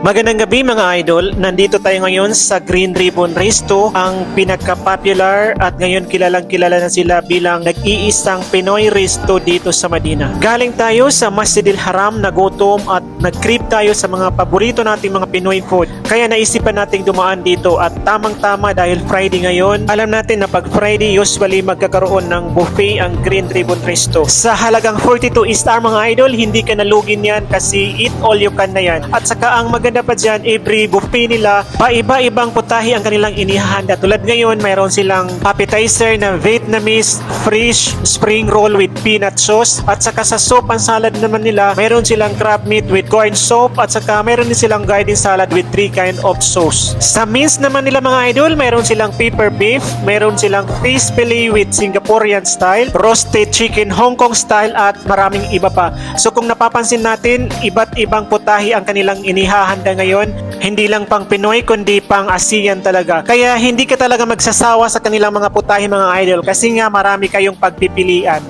Magandang gabi mga idol, nandito tayo ngayon sa Green Ribbon Resto, ang pinaka-popular at ngayon kilalang kilala na sila bilang nag-iisang Pinoy resto dito sa Madina. Galing tayo sa Masjidil Haram, nagutom at nag-crave tayo sa mga paborito nating mga Pinoy food. Kaya naisipan nating dumaan dito at tamang-tama dahil Friday ngayon. Alam natin na pag Friday usually magkakaroon ng buffet ang Green Ribbon Resto. Sa halagang 42 star mga idol, hindi ka nalugin yan kasi eat all you can na yan. At saka ang maganda pa dyan, every buffet nila, paiba-ibang putahe ang kanilang inihanda. Tulad ngayon, mayroon silang appetizer na Vietnamese fish spring roll with peanut sauce. At saka sa soup and salad naman nila, mayroon silang crab meat with corn soup. At saka mayroon din silang garden salad with 3 kind of sauce. Sa meals naman nila mga idol, mayroon silang pepper beef, mayroon silang fish fillet with Singaporean style, roasted chicken Hong Kong style at maraming iba pa. So kung napapansin natin, iba't ibang putahe ang kanilang inihahanda ngayon, hindi lang pang Pinoy kundi pang ASEAN talaga. Kaya hindi ka talaga magsasawa sa kanilang mga putahe mga idol kasi nga marami kayong pagpipilian.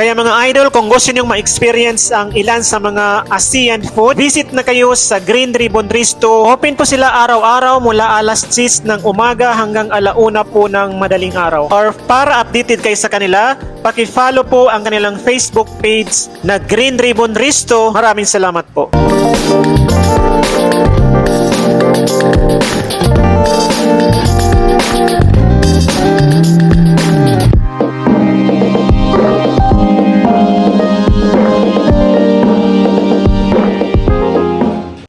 Kaya mga idol, kung gusto nyo ma-experience ang ilan sa mga ASEAN food, visit na kayo sa Green Ribbon Resto. Open po sila araw-araw mula alas 6 ng umaga hanggang alauna po ng madaling araw. Or para updated kayo sa kanila, paki-follow po ang kanilang Facebook page na Green Ribbon Resto. Maraming salamat po.